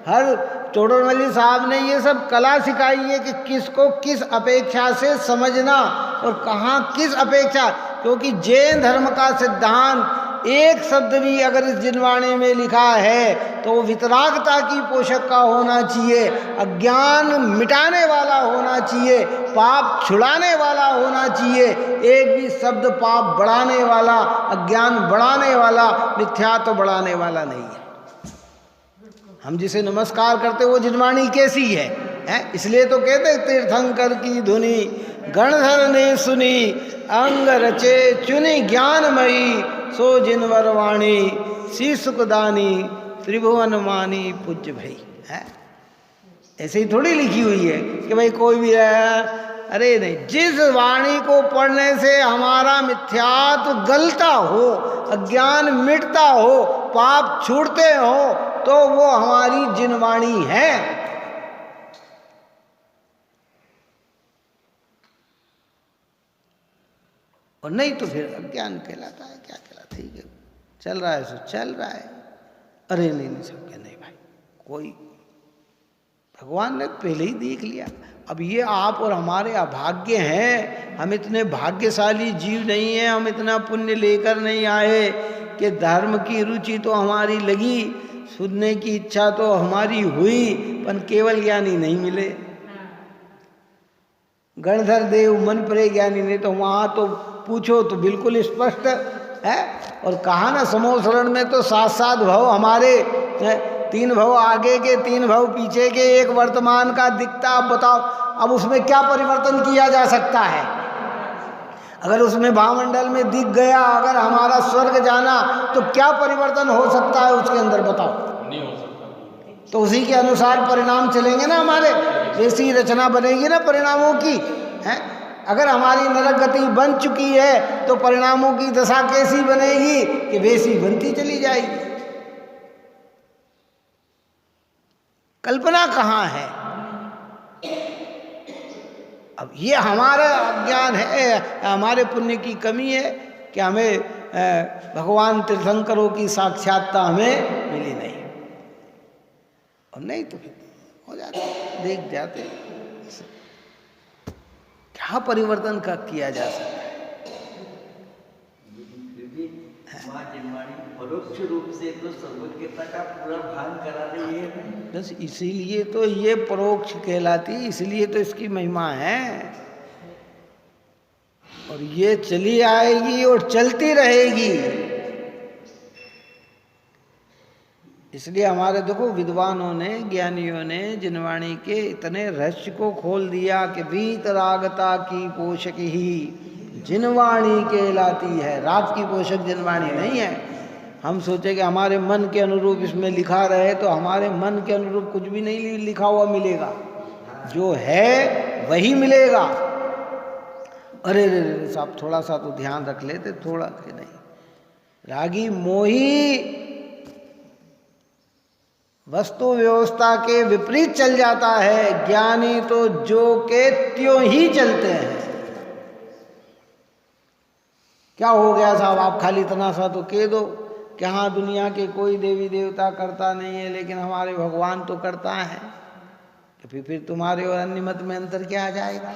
हर चोडरमल्ली साहब ने ये सब कला सिखाई है कि किसको किस अपेक्षा से समझना और कहाँ किस अपेक्षा। क्योंकि जैन धर्म का सिद्धांत एक शब्द भी अगर इस जिनवाणी में लिखा है तो वो वितरागता की पोषक का होना चाहिए, अज्ञान मिटाने वाला होना चाहिए, पाप छुड़ाने वाला होना चाहिए। एक भी शब्द पाप बढ़ाने वाला, अज्ञान बढ़ाने वाला, मिथ्यात्व बढ़ाने वाला नहीं है। हम जिसे नमस्कार करते वो जिनवाणी कैसी है? इसलिए तो कहते तीर्थंकर की धुनी गणधर ने सुनी, अंग रचे चुनी ज्ञानमयी, सो जिनवर वाणी सी सुखदानी, त्रिभुवन मानी पूज्य भई। है ऐसे ही थोड़ी लिखी हुई है कि भाई कोई भी अरे नहीं, जिस वाणी को पढ़ने से हमारा मिथ्यात्व गलता हो, अज्ञान मिटता हो, पाप छूटते हो, तो वो हमारी जिनवाणी है। और नहीं तो फिर अज्ञान कहलाता है। क्या कहलाता है? ठीक है, चल रहा है सो चल रहा है। अरे नहीं सब क्या नहीं भाई, कोई भगवान ने पहले ही देख लिया। अब ये आप और हमारे अभाग्य हैं, हम इतने भाग्यशाली जीव नहीं हैं, हम इतना पुण्य लेकर नहीं आए कि धर्म की रुचि तो हमारी लगी, सुनने की इच्छा तो हमारी हुई, पर केवल ज्ञानी नहीं मिले। गणधर देव मन परे ज्ञानी नहीं, तो वहाँ तो पूछो तो बिल्कुल स्पष्ट है। और कहा ना समोसरण में तो 7-7 भव हमारे, 3 भव आगे के 3 भव पीछे के, एक वर्तमान का दिखता। अब बताओ, अब उसमें क्या परिवर्तन किया जा सकता है? अगर उसमें भावमंडल में दिख गया, अगर हमारा स्वर्ग जाना, तो क्या परिवर्तन हो सकता है उसके अंदर? बताओ। नहीं हो सकता। तो उसी के अनुसार परिणाम चलेंगे ना हमारे, जैसी रचना बनेगी ना परिणामों की, है। अगर हमारी नरक गति बन चुकी है तो परिणामों की दशा कैसी बनेगी कि वैसी बनती चली जाएगी। कल्पना कहाँ है? अब ये हमारा अज्ञान है, हमारे पुण्य की कमी है कि हमें भगवान तीर्थंकरों की साक्षात्ता हमें मिली नहीं। और नहीं तो फिर हो जाते, देख जाते, क्या परिवर्तन का किया जा सकता है? माँ जिनवाणी परोक्ष रूप से तो सर्वज्ञता का पूरा भान करा रही है। बस इसीलिए तो ये परोक्ष कहलाती, इसलिए तो इसकी महिमा है। और ये चली आएगी और चलती रहेगी। इसलिए हमारे देखो विद्वानों ने, ज्ञानियों ने जिनवाणी के इतने रहस्य को खोल दिया कि वीतरागता की पोषक ही जिनवाणी कहलाती है। राग की पोषक जिनवाणी नहीं है। हम सोचे कि हमारे मन के अनुरूप इसमें लिखा रहे, तो हमारे मन के अनुरूप कुछ भी नहीं लिखा हुआ मिलेगा, जो है वही मिलेगा। अरे रे साहब, थोड़ा सा तो ध्यान रख लेते, थोड़ा के नहीं। रागी मोही वस्तु व्यवस्था के विपरीत चल जाता है, ज्ञानी तो जो के त्यों ही चलते हैं। क्या हो गया साहब, आप खाली इतना सा तो कह दो कि हाँ दुनिया के कोई देवी देवता करता नहीं है, लेकिन हमारे भगवान तो करता है। तो फिर तुम्हारे और अन्य मत में अंतर क्या आ जाएगा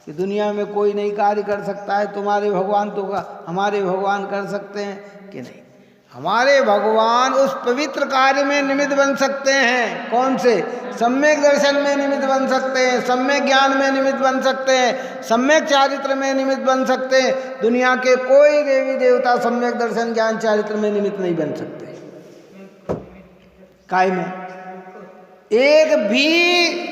कि दुनिया में कोई नहीं कार्य कर सकता है, तुम्हारे भगवान तो हमारे भगवान कर सकते हैं कि नहीं? हमारे भगवान उस पवित्र कार्य में निमित्त बन सकते हैं। कौन से? सम्यक दर्शन में निमित्त बन सकते हैं, सम्यक ज्ञान में निमित्त बन सकते हैं, सम्यक चारित्र में निमित्त बन सकते हैं। दुनिया के कोई देवी देवता सम्यक दर्शन ज्ञान चारित्र में निमित्त नहीं बन सकते। काय में एक भी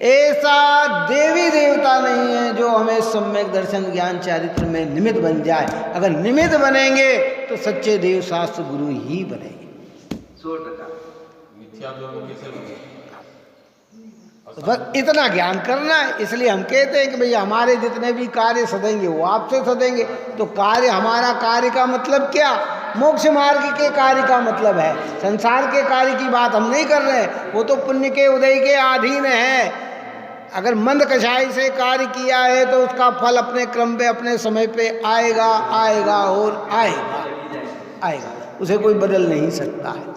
ऐसा देवी देवता नहीं है जो हमें सम्यक दर्शन ज्ञान चारित्र में निमित्त बन जाए। अगर निमित्त बनेंगे तो सच्चे देव शास्त्र गुरु ही बनेंगे। 100%। मिथ्या जो कैसे बने? तो बस इतना ज्ञान करना है। इसलिए हम कहते हैं कि भैया हमारे जितने भी कार्य सदेंगे वो आपसे सदेंगे। तो कार्य, हमारा कार्य का मतलब क्या? मोक्ष मार्ग के कार्य का मतलब है। संसार के कार्य की बात हम नहीं कर रहे हैं, वो तो पुण्य के उदय के अधीन है। अगर मंद कषाय से कार्य किया है तो उसका फल अपने क्रम पे, अपने समय पे आएगा, आएगा और आएगा, आएगा, उसे कोई बदल नहीं सकता है।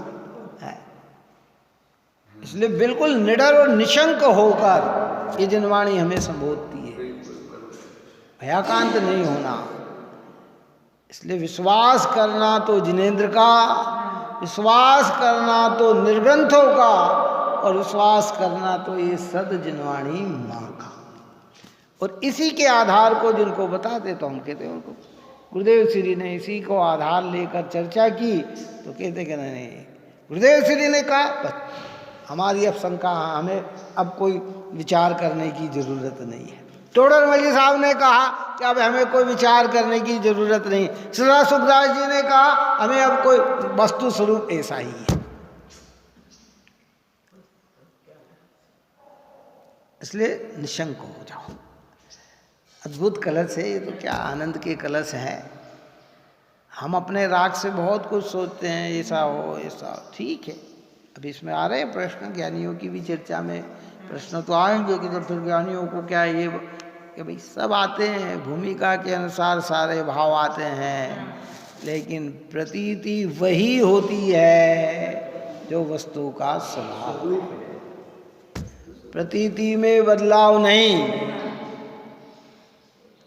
इसलिए बिल्कुल निडर और निशंक होकर ये जिनवाणी हमें संबोधती है, भयाकांत नहीं होना। इसलिए विश्वास करना तो जिनेंद्र का, विश्वास करना तो निर्ग्रंथों का, और विश्वास करना तो ये सद जिनवाणी माँ का। और इसी के आधार को जिनको बताते तो हम कहते हैं उनको, गुरुदेव श्री ने इसी को आधार लेकर चर्चा की तो कहते कि नहीं, गुरुदेव श्री ने कहा बस हमारी अब शंका, हमें अब कोई विचार करने की जरूरत नहीं है। टोडरमल साहब ने कहा कि अब हमें कोई विचार करने की जरूरत नहीं। श्री सुखदास जी ने कहा हमें अब कोई वस्तु स्वरूप ऐसा ही है। इसलिए निशंक हो जाओ। अद्भुत कलश है ये, तो क्या आनंद के कलश है। हम अपने राग से बहुत कुछ सोचते हैं, ऐसा हो ऐसा हो, ठीक है। अभी इसमें आ रहे हैं प्रश्न, ज्ञानियों की भी चर्चा में प्रश्न तो आएंगे कि जब फिर ज्ञानियों को क्या ये कि भाई सब आते हैं, भूमिका के अनुसार सारे भाव आते हैं, लेकिन प्रतीति वही होती है जो वस्तु का स्वभाव है। प्रतीति में बदलाव नहीं।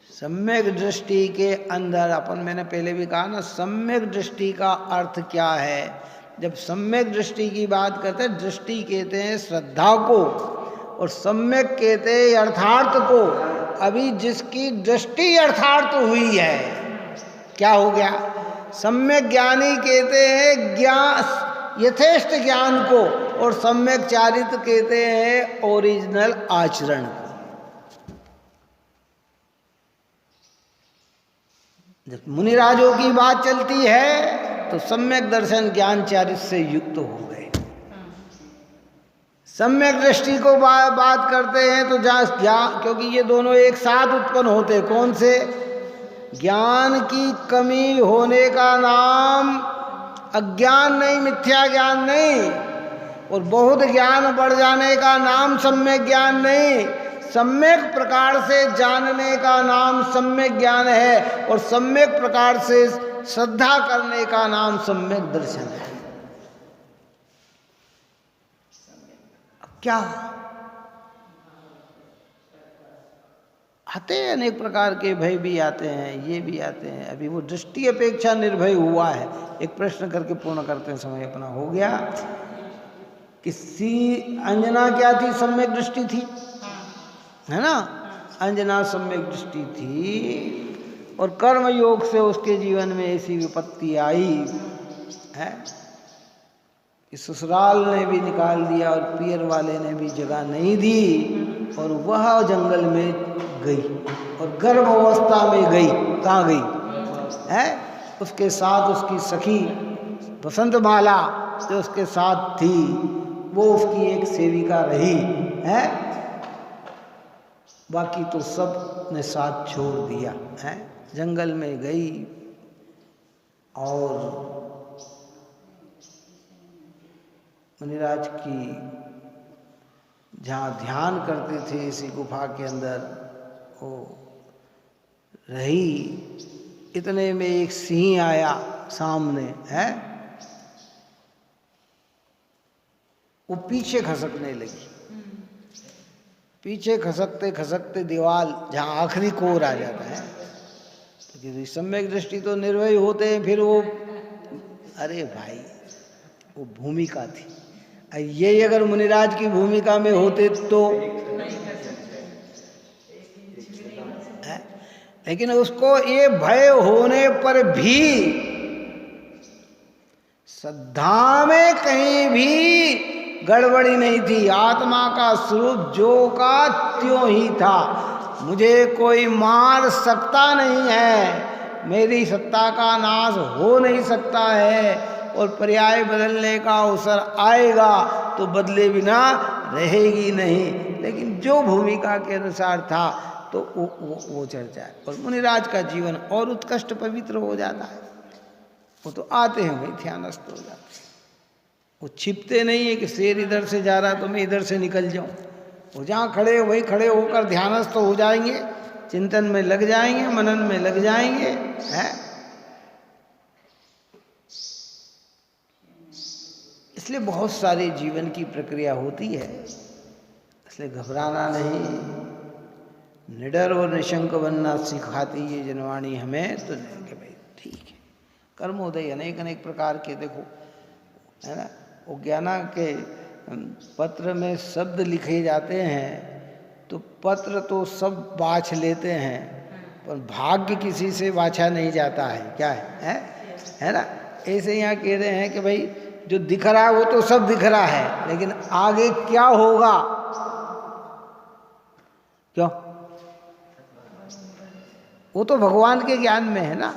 सम्यक दृष्टि के अंदर मैंने पहले भी कहा ना, सम्यक दृष्टि का अर्थ क्या है। जब सम्यक दृष्टि की बात करते हैं, दृष्टि कहते हैं श्रद्धा को और सम्यक कहते हैं अर्थार्थ को। अभी जिसकी दृष्टि अर्थार्थ हुई है, क्या हो गया? सम्यक ज्ञानी कहते हैं ज्ञान, यथेष्ट ज्ञान को, और सम्यक चारित्र कहते हैं ओरिजिनल आचरण को। जब मुनिराजों की बात चलती है तो सम्यक दर्शन ज्ञान चारित्र से युक्त हो गए। सम्यक दृष्टि को बात करते हैं तो क्योंकि ये दोनों एक साथ उत्पन्न होते। कौन से? ज्ञान की कमी होने का नाम अज्ञान नहीं, मिथ्या ज्ञान नहीं, और बहुत ज्ञान बढ़ जाने का नाम सम्यक ज्ञान नहीं। सम्यक प्रकार से जानने का नाम सम्यक ज्ञान है, और सम्यक प्रकार से श्रद्धा करने का नाम सम्यक दर्शन है। क्या आते हैं? अनेक प्रकार के भय भी आते हैं, ये भी आते हैं। अभी वो दृष्टि अपेक्षा निर्भय हुआ है। एक प्रश्न करके पूर्ण करते हैं, समय अपना हो गया। किसी अंजना क्या थी? सम्यक दृष्टि थी, है ना? अंजना सम्यक दृष्टि थी, और कर्म योग से उसके जीवन में ऐसी विपत्ति आई है कि ससुराल ने भी निकाल दिया और पियर वाले ने भी जगह नहीं दी, और वह जंगल में गई और गर्भ अवस्था में गई। कहाँ गई है? उसके साथ उसकी सखी बसंतमाला जो उसके साथ थी, वो उसकी एक सेविका रही है। बाकी तो सब ने साथ छोड़ दिया है। जंगल में गई और मुनिराज की जहाँ ध्यान करते थे इसी गुफा के अंदर वो रही। इतने में एक सिंह आया सामने है। वो पीछे खसकने लगी। पीछे खसकते खसकते दीवार जहाँ आखिरी कोर आ जाता है, तो सम्यक दृष्टि तो निर्भय होते हैं। फिर वो, अरे भाई वो भूमिका थी। ये अगर मुनिराज की भूमिका में होते तो है, लेकिन उसको ये भय होने पर भी श्रद्धा में कहीं भी गड़बड़ी नहीं थी। आत्मा का स्वरूप जो का त्यों ही था। मुझे कोई मार सकता नहीं है, मेरी सत्ता का नाश हो नहीं सकता है, और पर्याय बदलने का अवसर आएगा तो बदले बिना रहेगी नहीं। लेकिन जो भूमिका के अनुसार था तो वो चर्चा है। और मुनिराज का जीवन और उत्कृष्ट पवित्र हो जाता है। वो तो आते हैं वही ध्यानस्थ हो जाते हैं। वो छिपते नहीं है कि शेर इधर से जा रहा तो मैं इधर से निकल जाऊं। वो जहाँ खड़े हो वही खड़े होकर ध्यानस्थ हो जाएंगे, चिंतन में लग जाएंगे, मनन में लग जाएंगे है। इसलिए बहुत सारी जीवन की प्रक्रिया होती है, इसलिए घबराना नहीं, निडर और निशंक बनना सिखाती ये जनवाणी हमें। तो कि भाई ठीक है, कर्मोदय अनेक अनेक प्रकार के देखो है ना। वो ज्ञाना के पत्र में शब्द लिखे जाते हैं तो पत्र तो सब बाछ लेते हैं, पर भाग्य किसी से बाछा नहीं जाता है। क्या है ना। ऐसे यहाँ कह रहे हैं कि भाई जो दिख रहा है वो तो सब दिख रहा है, लेकिन आगे क्या होगा, क्यों, वो तो भगवान के ज्ञान में है ना।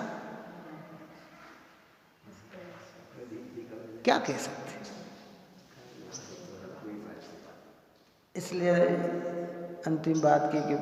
क्या कह सकते। इसलिए अंतिम बात की कि